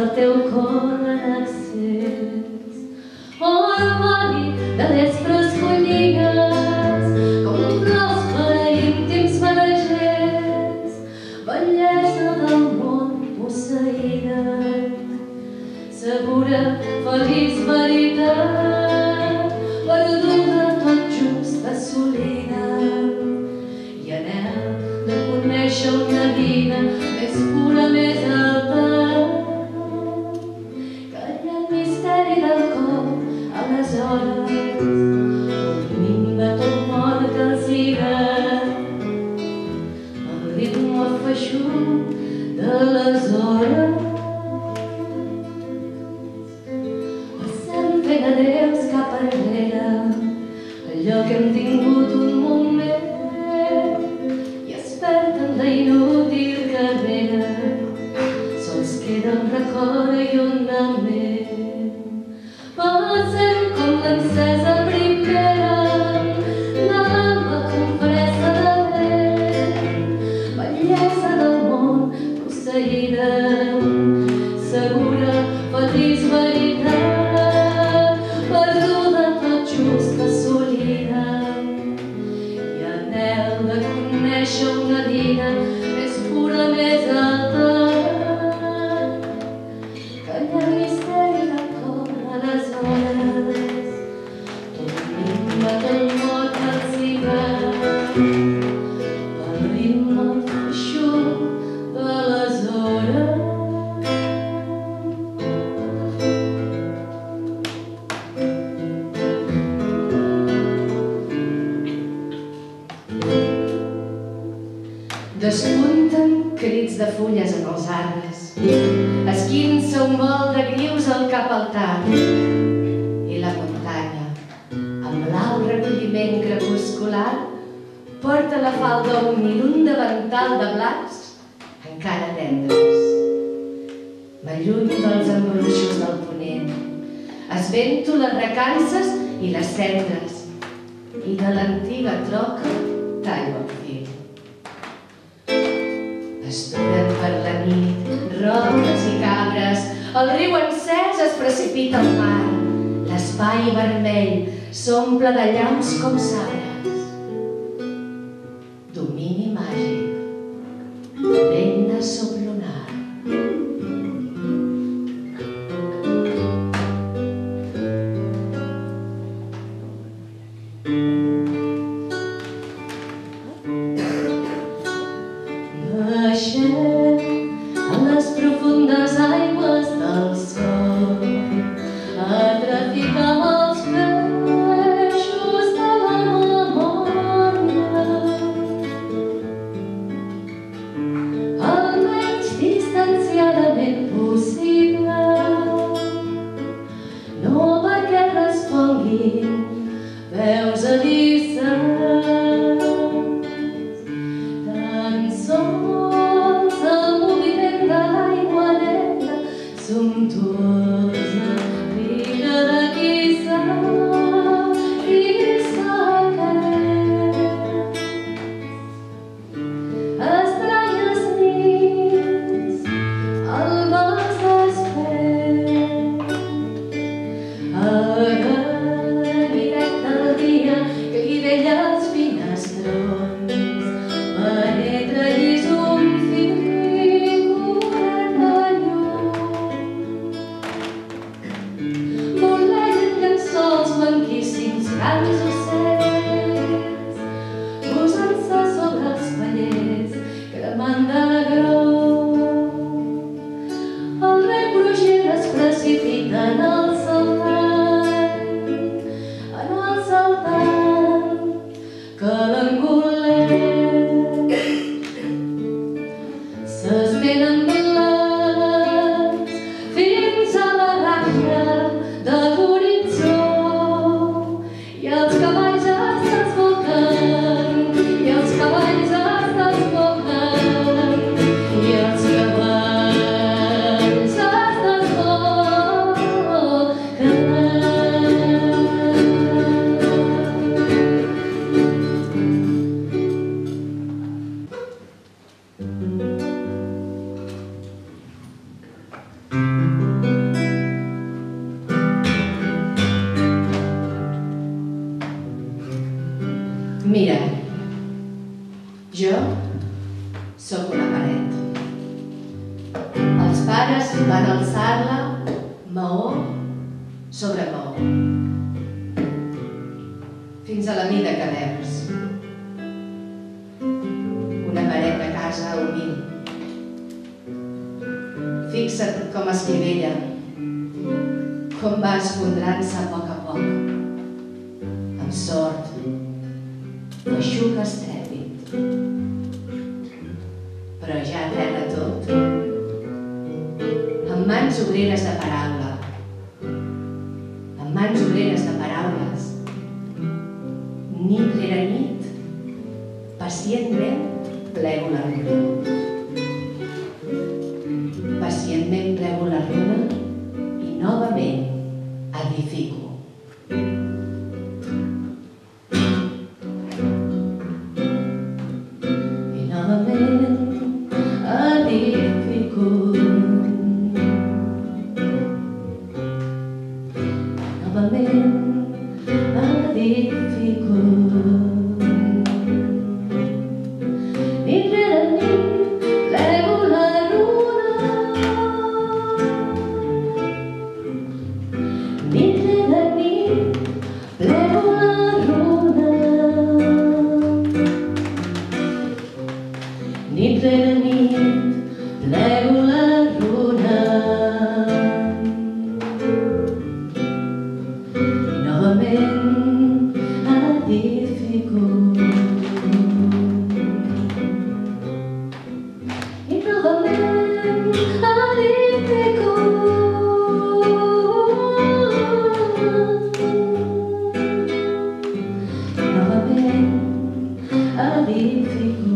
el teu cor en accés. Harmoni de vespres colligues, com flors per íntims marejers, bellesa del món posseïda, segura, feliç veritat, perduda tot just assolida, i anhel de conèixer una vida més pura, més alta, que hi ha el misteri del cor. Aleshores, minva tot mort que el siga, el ritme feixuc de les hores. Passem fent adeus cap enrere, allò que hem tingut un moment, i es perd en la inútil carrera, sols queda un record i un lament. Passem com l'encesa primera de l'alba compresa de vent, bellesa del món posseïda, segura, feliç veritat, perduda tot just assolida, i anhel de conèixer una vida més pura, més alta, que hi ha el misteri del cor. Aleshores, tot minva del mort que el siga, el ritme feixuc de les hores. Despunten crits de fulles en els arbres, esquinça un vol de grius al cap altar, i la muntanya, amb l'alt recolliment crepuscular, porta a la falda humil un davantal de blancs encara tendres. M'allunyo dels embruixos del ponent, esvento les recances i les cendres, i de l'antiga troca tallo el fil. Pasturen per la nit roques i cabres, el riu encès es precipita al mar, l'espai vermell s'omple de llaus com sabres. Domini màgic, regne sublunar. Baixem a les profundes aigües del sol, a traficar amb els peixos de la memòria, el menys distanciadament possible, no perquè responguin veus alissants, tan sols el moviment de l'aigua neta, sumptuosa, rica de qui sap secrets. Estranyes nits, el bosc despert, arquitecte del dia que hi veia els finestrons, penetra llis un fil cobert de llum. Volegen llençols blanquíssims, grans ocells, posant-se sobre els pallers, cremant d'alegror. El rei cruixent es precipita en el saltant, que l'engolet s'esmenen blats fins a la ratlla de l'horitzó, i els cavalls es desboquen, i els cavalls es desboquen Jo sóc una paret. Els pares van alçar-la maó sobre maó, fins a la mida que veus. Una paret de casa humil. Fixa't com escrivella, com va esfondrant-se a poc, amb sort, feixuc estrèpit. Però ja a terra tot, amb mans obreres de paraula, amb mans obreres de paraules, nit rere nit, pacientment plego la runa. Pacientment plego la runa i novament edifico. I novament edifico. Novament edifico. Nit rere nit plego la runa. Nit rere nit plego la runa. Nit rere nit plego la runa. I novament edifico. I novament edifico. I novament edifico.